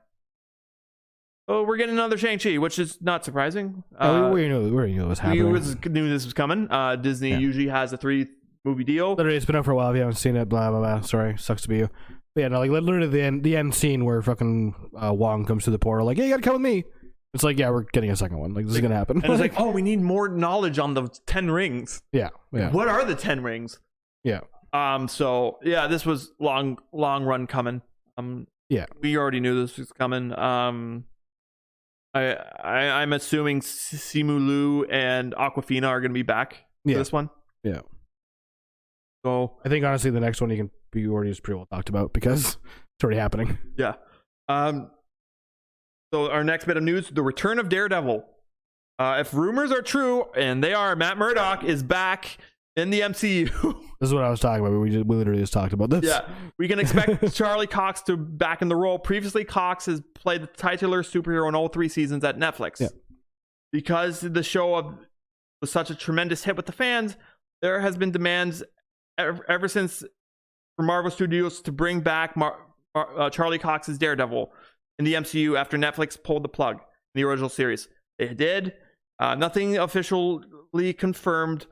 Oh, we're getting another Shang-Chi, which is not surprising. We knew it was happening. We knew this was coming. Disney usually has a 3-movie deal. Literally, it's been out for a while. If you haven't seen it, blah, blah, blah. Sorry, sucks to be you. But yeah, no, like literally the end scene where fucking Wong comes to the portal, like, hey, you gotta come with me. It's like, yeah, we're getting a second one. Like, this is gonna happen. And it's like, oh, we need more knowledge on the 10 rings. Yeah. What are the 10 rings? Yeah. So yeah, this was long run coming. Yeah. We already knew this was coming. I'm assuming Simu Liu and Awkwafina are gonna be back for this one. Yeah. So I think honestly the next one you already just pretty well talked about because it's already happening. Yeah. So our next bit of news, the return of Daredevil. If rumors are true, and they are, Matt Murdock is back in the MCU. This is what I was talking about. We literally just talked about this. Yeah. We can expect Charlie Cox to back in the role. Previously, Cox has played the titular superhero in all 3 seasons at Netflix. Yeah. Because the show was such a tremendous hit with the fans, there has been demands ever since for Marvel Studios to bring back Charlie Cox's Daredevil in the MCU after Netflix pulled the plug in the original series. They did. Nothing officially confirmed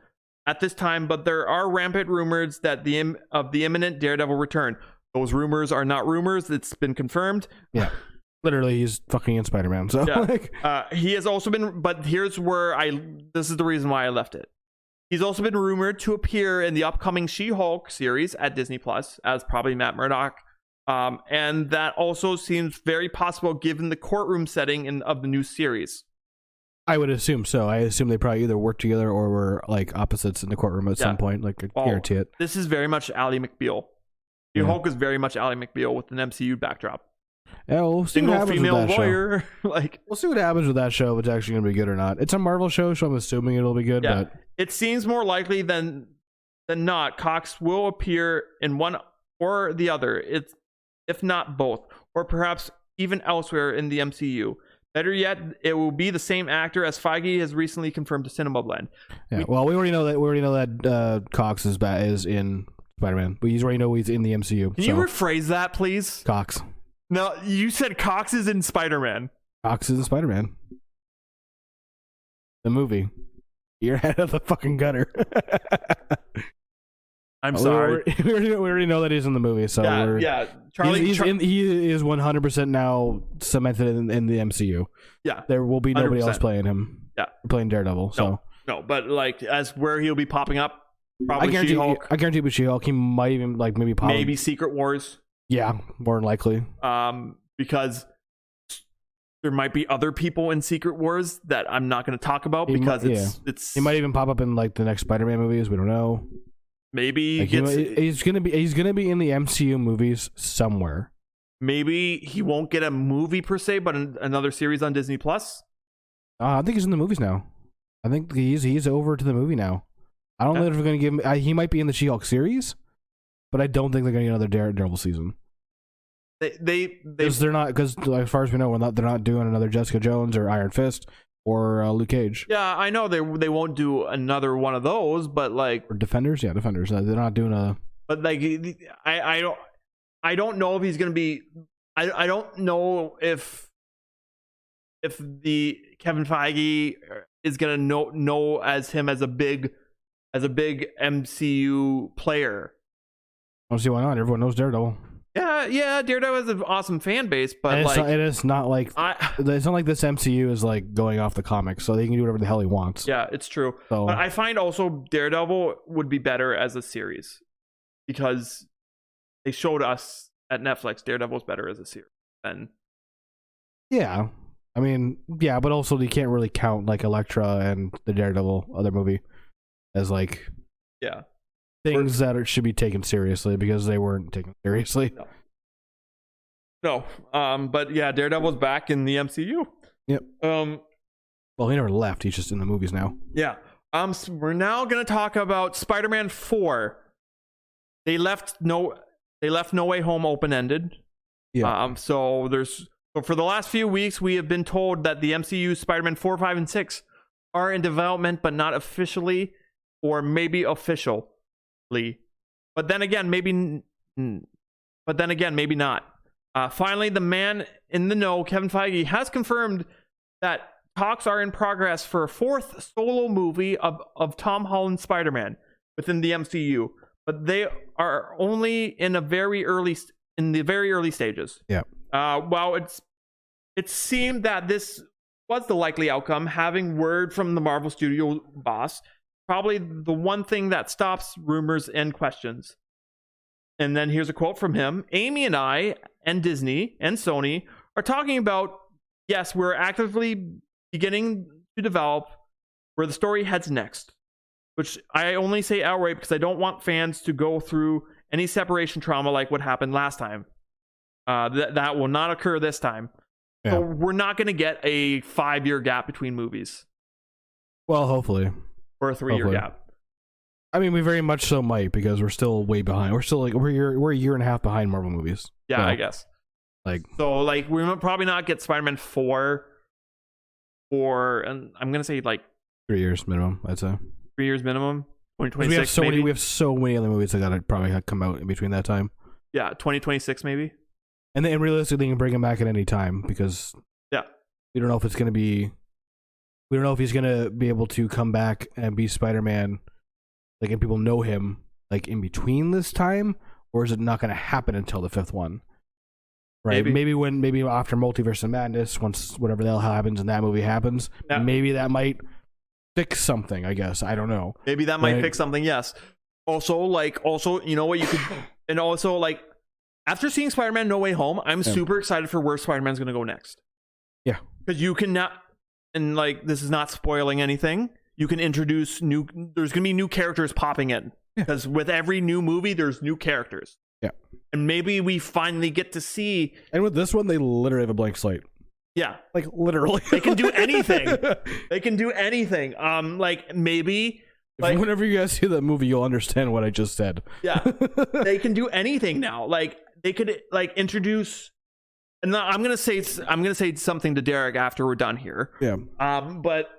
at this time, but there are rampant rumors that of the imminent Daredevil return. Those rumors are not rumors. It's been confirmed. Yeah. Literally, he's fucking in Spider-Man. So yeah. He has also been, but here's where this is the reason why I left it. He's also been rumored to appear in the upcoming She-Hulk series at Disney Plus as probably Matt Murdock. And that also seems very possible given the courtroom setting of the new series. I would assume so. I assume they probably either worked together or were like opposites in the courtroom at some point. Like, I guarantee it. This is very much Ally McBeal. She-Hulk is very much Ally McBeal with an MCU backdrop. Yeah, we'll see what happens female with that lawyer. We'll see what happens with that show. If it's actually going to be good or not. It's a Marvel show, so I'm assuming it'll be good. Yeah. But it seems more likely than not Cox will appear in one or the other. If not both, or perhaps even elsewhere in the MCU. Better yet, it will be the same actor, as Feige has recently confirmed to Cinema Blend. Yeah, we already know that Cox is in Spider-Man, but you already know he's in the MCU. Can you rephrase that, please? Cox. No, you said Cox is in Spider-Man. Cox is in Spider-Man. The movie. You're out of the fucking gutter. I'm sorry. We already know that he's in the movie, so Charlie. He is 100% now cemented in the MCU. Yeah, there will be nobody 100%. else playing him. Yeah, playing Daredevil. So no, but like as where he'll be popping up, probably I guarantee with She-Hulk, he might even like maybe Secret Wars. Yeah, more than likely. Because there might be other people in Secret Wars that I'm not going to talk about because it's. He might even pop up in like the next Spider-Man movies. We don't know. Maybe like he's gonna be in the MCU movies somewhere. Maybe he won't get a movie per se, but another series on Disney Plus. I think he's in the movies now. I think he's over to the movie now. I don't know if we're gonna give him. He might be in the She-Hulk series, but I don't think they're gonna get another Daredevil season. They're not, because as far as we know, they're not doing another Jessica Jones or Iron Fist or Luke Cage. Yeah, I know they won't do another one of those, but like or Defenders, Defenders. They're not doing a. But like, I don't know if he's gonna be. I don't know if the Kevin Feige is gonna know as him as a big MCU player. I don't see why not. Everyone knows Daredevil. Yeah, Daredevil has an awesome fan base, but it's not like this MCU is like going off the comics, so they can do whatever the hell he wants. Yeah, it's true. So, but I find also Daredevil would be better as a series because they showed us at Netflix Daredevil's better as a series. And yeah, I mean, yeah, but also you can't really count like Elektra and the Daredevil other movie as like things that should be taken seriously because they weren't taken seriously. No. But yeah, Daredevil's back in the MCU. Yep. Well, he never left. He's just in the movies now. Yeah. So we're now gonna talk about Spider-Man 4. They left No Way Home open-ended. Yeah. So for the last few weeks, we have been told that the MCU Spider-Man 4, 5, and 6 are in development, but not officially, or maybe officially. But then again, maybe not. Finally, the man in the know, Kevin Feige, has confirmed that talks are in progress for a fourth solo movie of Tom Holland's Spider-Man within the MCU, but they are only in the very early stages. Yeah. While it seemed that this was the likely outcome, having word from the Marvel Studio boss, probably the one thing that stops rumors and questions. And then here's a quote from him. Amy and I and Disney and Sony are talking about, yes, we're actively beginning to develop where the story heads next, which I only say outright because I don't want fans to go through any separation trauma like what happened last time. That will not occur this time. Yeah. So we're not going to get a 5-year gap between movies. Well, hopefully. Or a 3-year gap. I mean, we very much so might because we're still way behind. We're still we're a year and a half behind Marvel movies. Yeah, so, I guess. We'll probably not get Spider-Man 4 and I'm going to say 3 years minimum, I'd say. 3 years minimum. 2026 we have so many other movies that gotta probably come out in between that time. Yeah, 2026 maybe. And then realistically, you can bring him back at any time because we don't know if it's going to be. We don't know if he's going to be able to come back and be Spider-Man, and people know him in between this time, or is it not going to happen until the 5th one? Right? Maybe after Multiverse of Madness, once whatever the hell happens and that movie happens, maybe that might fix something. I guess I don't know. Maybe that might fix something. Yes. Also, you know what you could, and also after seeing Spider-Man No Way Home, I'm super excited for where Spider-Man's going to go next. Yeah, because you can now, and this is not spoiling anything. You can introduce there's going to be new characters popping in because with every new movie, there's new characters. Yeah, and maybe we finally get to see. And with this one, they literally have a blank slate. Yeah, literally, they can do anything. They can do anything. Maybe. Whenever you guys see that movie, you'll understand what I just said. Yeah, they can do anything now. They could introduce, and I'm gonna say something to Derek after we're done here. Yeah. But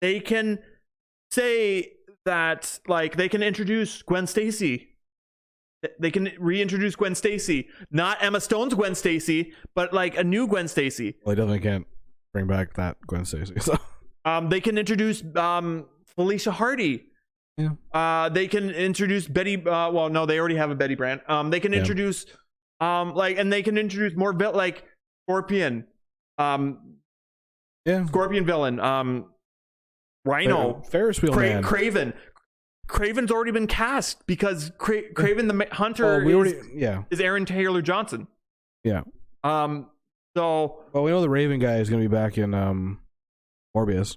they can say that they can introduce Gwen Stacy. They can reintroduce Gwen Stacy, not Emma Stone's Gwen Stacy, but a new Gwen Stacy. Well, they definitely can't bring back that Gwen Stacy. So. They can introduce Felicia Hardy Yeah. They can introduce Betty. Well, no, they already have a Betty Brant. They can introduce, and they can introduce more like Scorpion. Scorpion villain. Rhino. Ferris wheel man. Craven. Craven's already been cast because Craven the Hunter is Aaron Taylor Johnson. Yeah. So. Well, we know the Raven guy is going to be back in Morbius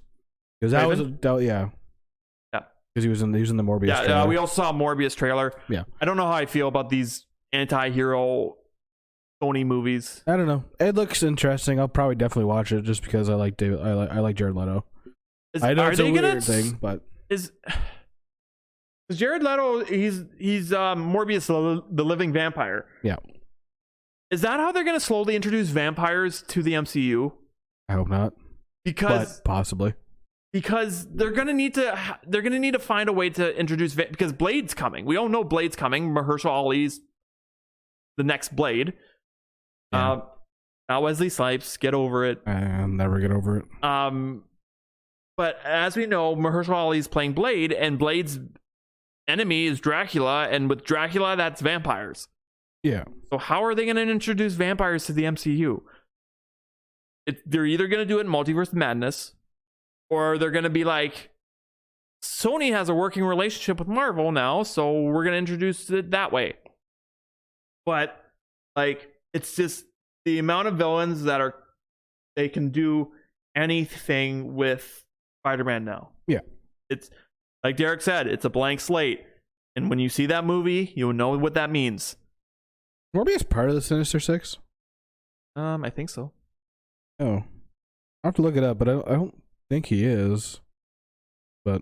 because that was because he was in the Morbius. Yeah, we also saw a Morbius trailer. Yeah, I don't know how I feel about these anti-hero Sony movies. I don't know. It looks interesting. I'll probably definitely watch it just because I like David. I like Jared Leto. I know it's a weird thing, but is Jared Leto? He's Morbius, the living vampire. Yeah. Is that how they're going to slowly introduce vampires to the MCU? I hope not. But possibly. Because they're gonna need to find a way to introduce because Blade's coming. We all know Blade's coming. Mahershala Ali's the next Blade. Yeah. Not Wesley Snipes. Get over it. I'll never get over it. But as we know, Mahershala Ali's playing Blade, and Blade's enemy is Dracula, and with Dracula, that's vampires. Yeah. So how are they going to introduce vampires to the MCU? They're either going to do it in Multiverse Madness, or they're going to be like, Sony has a working relationship with Marvel now, so we're going to introduce it that way. But like, it's just the amount of villains that they can do anything with Spider-Man now. Yeah. It's like Derek said, it's a blank slate. And when you see that movie, you'll know what that means. Morbius part of the Sinister Six? I think so. Oh. I'll have to look it up, but I don't think he is. But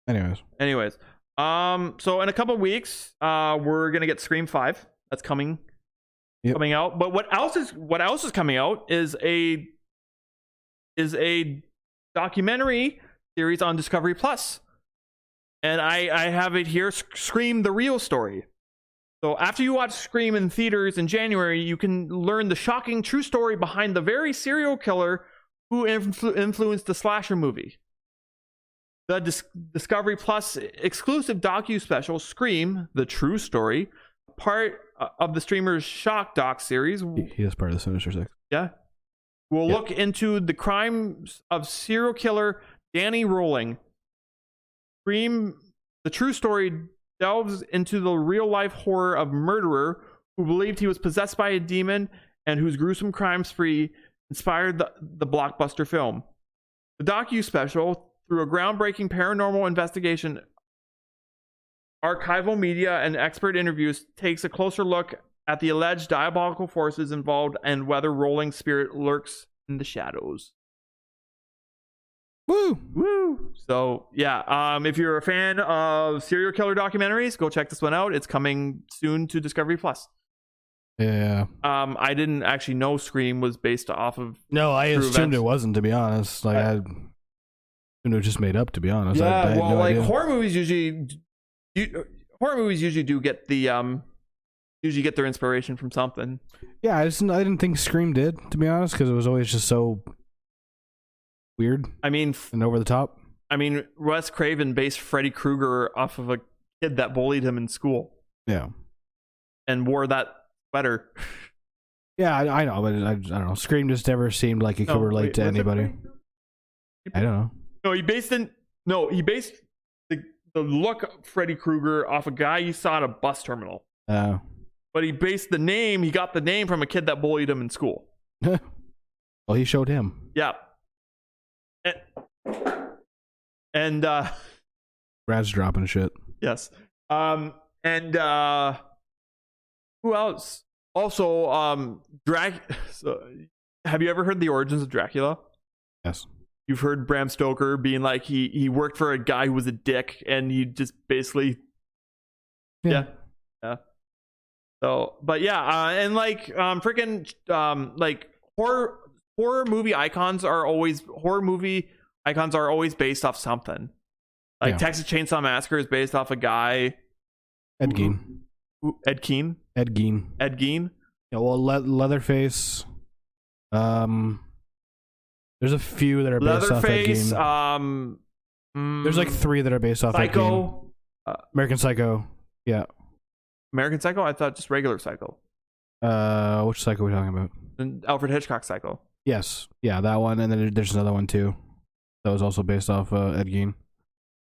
anyways. So in a couple weeks, we're gonna get Scream 5. That's coming out. But what else is coming out is a documentary series on Discovery Plus. And I have it here, Scream the Real Story. So after you watch Scream in theaters in January, you can learn the shocking true story behind the very serial killer who influenced the slasher movie. The Discovery Plus exclusive docu-special, Scream, The True Story, part of the streamer's Shock Doc series. He is part of the Sinister Six. Yeah. We'll look into the crimes of serial killer Danny Rowling. Scream, The True Story, delves into the real-life horror of a murderer who believed he was possessed by a demon and whose gruesome crime spree inspired the blockbuster film. The docu-special, through a groundbreaking paranormal investigation, archival media, and expert interviews, takes a closer look at the alleged diabolical forces involved and whether Rowling's spirit lurks in the shadows. Woo! So yeah, if you're a fan of serial killer documentaries, go check this one out. It's coming soon to Discovery Plus. Yeah. I didn't actually know Scream was based off of. No, I assumed it wasn't. To be honest, like I assumed it was just made up. To be honest, yeah. I had well, no like idea. horror movies usually do get the usually get their inspiration from something. Yeah, I didn't think Scream did, to be honest, because it was always just so weird. I mean, and over the top. I mean, Wes Craven based Freddy Krueger off of a kid that bullied him in school. Yeah. And wore that sweater. Yeah, I know, but I don't know. Scream just never seemed like it could relate to anybody. I don't know. No, he based the look of Freddy Krueger off a guy you saw at a bus terminal. Oh. But he got the name from a kid that bullied him in school. Well, he showed him. Yeah. And Brad's dropping shit. Yes. And who else? Also, so, have you ever heard the origins of Dracula? Yes. You've heard Bram Stoker being like he worked for a guy who was a dick, and he just basically yeah. So, but yeah, and like freaking like horror movie icons are always based off something. Like Texas Chainsaw Massacre is based off a guy. Ed Gein. Ed Gein. Yeah, well, Leatherface. There's a few that are based off Ed Gein. Leatherface. There's like 3 that are based off Ed Gein. American Psycho. Yeah. American Psycho? I thought just regular Psycho. Which Psycho are we talking about? And Alfred Hitchcock Psycho. Yes. Yeah, that one. And then there's another one too. That was also based off Ed Gein.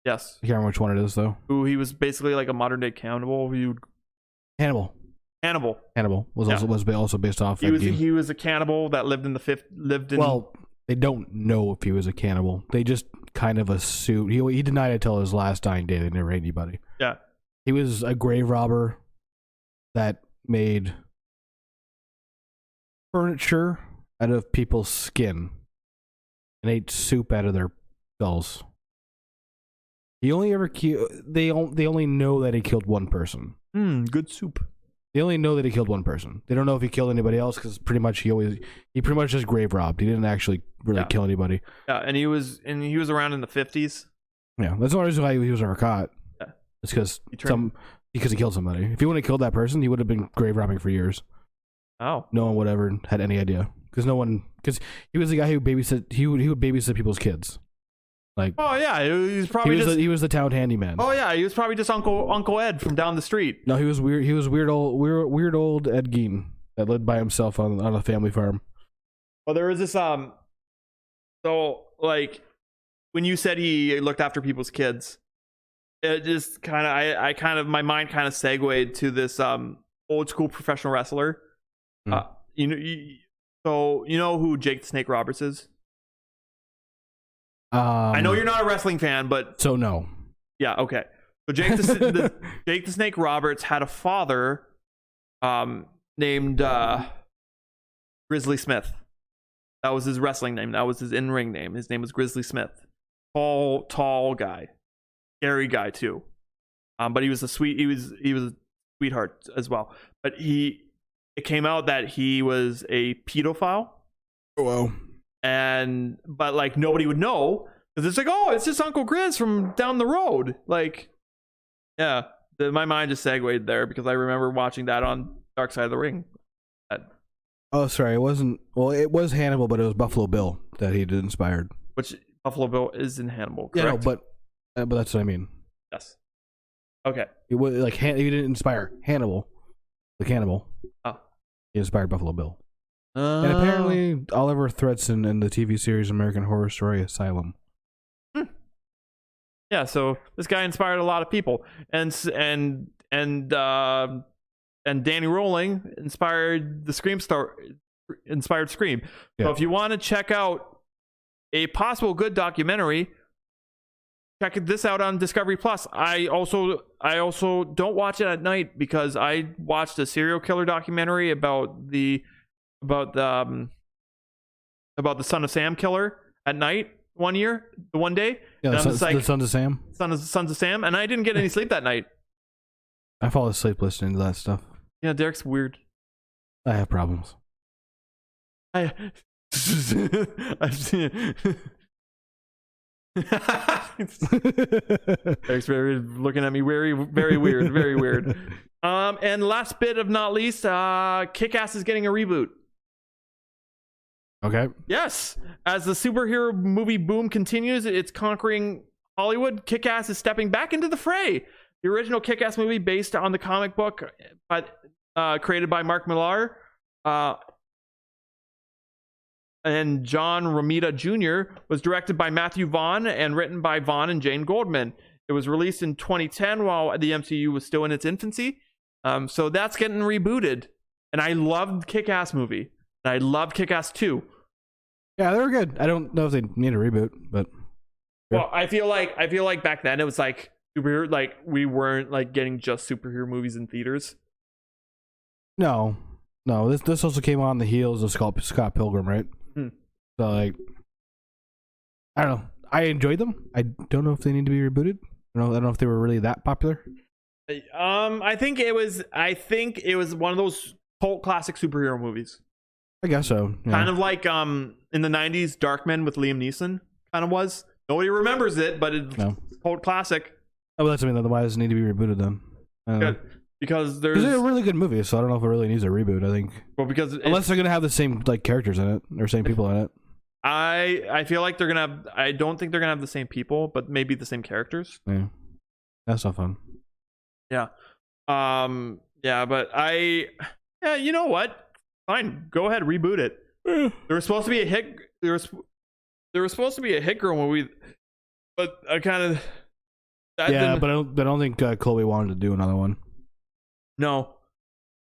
Yes. I can't remember which one it is though. Who he was basically like a modern day cannibal. Hannibal was also based off Ed Gein. He was a cannibal that lived in. Well, they don't know if he was a cannibal. They just kind of assumed. He denied it till his last dying day. They never ate anybody. Yeah. He was a grave robber that made furniture out of people's skin and ate soup out of their skulls. He only ever they only know that he killed one person. Good soup. They only know that he killed one person. They don't know if he killed anybody else because pretty much he pretty much just grave robbed. He didn't actually really kill anybody. Yeah, and he was around in the 50s. Yeah, that's the only reason why he was never caught. Yeah, it's because he killed somebody. If he wouldn't have killed that person, he would have been grave robbing for years. Oh, no one would ever had any idea because he was the guy who babysit. He would babysit people's kids. Like, oh yeah, he was the town handyman. Oh yeah, he was probably just Uncle Ed from down the street. No, he was weird. He was weird old Ed Gein that lived by himself on a family farm. Well, there was this so like when you said he looked after people's kids, it just kind of my mind kind of segued to this old school professional wrestler. You know who Jake the Snake Roberts is? I know you're not a wrestling fan, but so no. Yeah, okay. So Jake the Snake Roberts had a father named Grizzly Smith. That was his wrestling name. That was his in-ring name. His name was Grizzly Smith. Tall guy. Scary guy too. But he was a sweetheart as well. But it came out that he was a pedophile. Oh wow. But like nobody would know because it's like, oh, it's just Uncle Grizz from down the road. Like, yeah, my mind just segued there because I remember watching that on Dark Side of the Ring. Oh, sorry, it wasn't. Well, it was Hannibal, but it was Buffalo Bill that he did inspired. Which Buffalo Bill is in Hannibal, correct? Yeah, no, but that's what I mean. Yes. Okay. It was like he didn't inspire Hannibal, the cannibal. Oh. He inspired Buffalo Bill. And apparently Oliver Thredson in the TV series American Horror Story Asylum. Yeah, so this guy inspired a lot of people, and Danny Rowling inspired the Scream. Yeah. So if you want to check out a possible good documentary, check this out on Discovery Plus. I also don't watch it at night because I watched a serial killer documentary about the Son of Sam killer at night one day. Yeah, the Sons of Sam. Sons of Sam, and I didn't get any sleep that night. I fall asleep listening to that stuff. Yeah, Derek's weird. I have problems. I've seen Derek's very looking at me very, very weird, very weird. And last bit of not least, Kick-Ass is getting a reboot. Okay. Yes. As the superhero movie boom continues, it's conquering Hollywood. Kick-Ass is stepping back into the fray. The original Kick-Ass movie, based on the comic book created by Mark Millar and John Romita Jr., was directed by Matthew Vaughn and written by Vaughn and Jane Goldman. It was released in 2010 while the MCU was still in its infancy. So that's getting rebooted. And I loved Kick-Ass movie. And I loved Kick-Ass 2. Yeah, they were good. I don't know if they need a reboot, but well, I feel like back then it was like superhero, like we weren't like getting just superhero movies in theaters. No. This also came on the heels of Scott Pilgrim, right? So like, I don't know. I enjoyed them. I don't know if they need to be rebooted. I don't know if they were really that popular. I think it was one of those cult classic superhero movies. I guess so. Yeah. Kind of like in the 90s, Darkman with Liam Neeson kind of was. Nobody remembers it, but it's cult classic. Oh, well, that's why does it need to be rebooted then? Because they're a really good movie, so I don't know if it really needs a reboot. I think. Well, because unless they're gonna have the same like characters in it or same people in it. I feel like they're gonna have. I don't think they're gonna have the same people, but maybe the same characters. Yeah, that's not fun. Yeah. Yeah, but you know what? Fine, go ahead, reboot it. There was supposed to be a hit. There was supposed to be a hit girl movie, but I kind of. But I don't think Chloe wanted to do another one. No,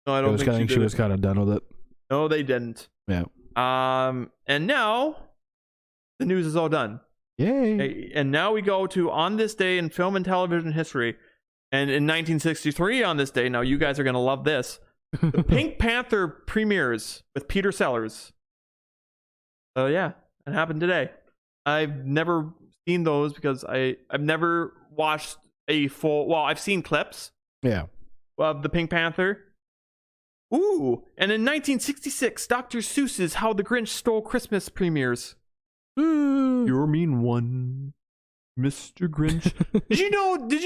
I don't think she was kind of done with it. No, they didn't. Yeah. And now the news is all done. Yay! And now we go to on this day in film and television history, and in 1963 on this day. Now you guys are gonna love this. The Pink Panther premieres with Peter Sellers. So yeah, it happened today. I've never seen those because I've never watched a full. Well, I've seen clips. Yeah. Of the Pink Panther. Ooh, and in 1966, Dr. Seuss's How the Grinch Stole Christmas premieres. You're mean one, Mr. Grinch. Did you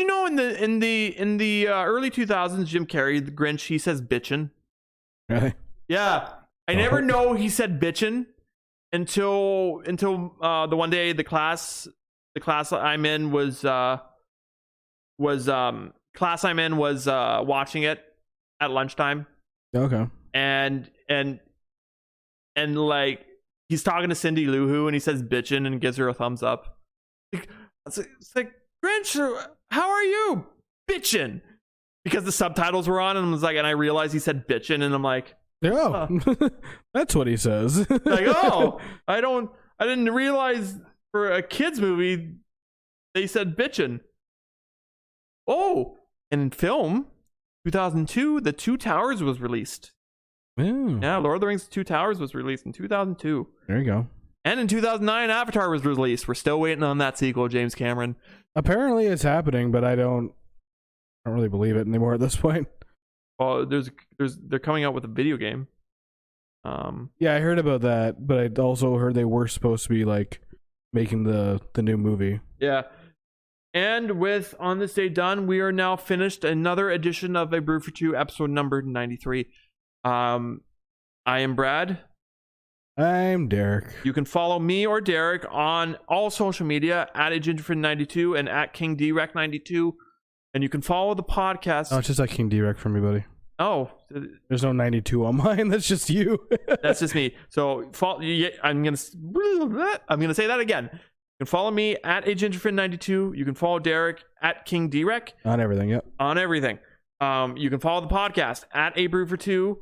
know in the early 2000s, Jim Carrey, the Grinch, he says bitchin'. Really? Yeah. I never know he said bitchin' until the one day the class I'm in was watching it at lunchtime. Okay. And like he's talking to Cindy Lou Who and he says bitchin' and gives her a thumbs up. It's like Grinch, how are you? Bitchin'. Because the subtitles were on and I was like, and I realized he said bitchin' and I'm like, that's what he says. Like, oh, I didn't realize for a kids movie they said bitchin'. Oh, and in film, 2002, The Two Towers was released. Ooh. Yeah, Lord of the Rings: The Two Towers was released in 2002. There you go. And in 2009, Avatar was released. We're still waiting on that sequel, James Cameron. Apparently, it's happening, but I don't really believe it anymore at this point. Well, they're coming out with a video game. Yeah, I heard about that, but I also heard they were supposed to be like making the new movie. Yeah. And with On This Day done, we are now finished another edition of A Brew for Two, episode number 93. I am Brad. I'm Derek. You can follow me or Derek on all social media at agingerford92 and at KingDrek92. And you can follow the podcast. Oh, it's just like King D-Rec for me, buddy. Oh. There's no 92 on mine. That's just you. That's just me. So I'm going to say that again. You can follow me at agingerford92. You can follow Derek at King D-Rec. On everything, yep. On everything. You can follow the podcast at A Brew for Two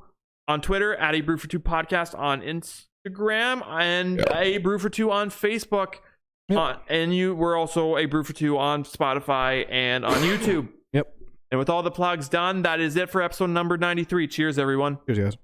on Twitter, at A Brew for Two podcast on Instagram, and A Brew for Two on Facebook. Yep. We're also A Brew for Two on Spotify and on YouTube. Yep. And with all the plugs done, that is it for episode number 93. Cheers, everyone. Cheers, guys.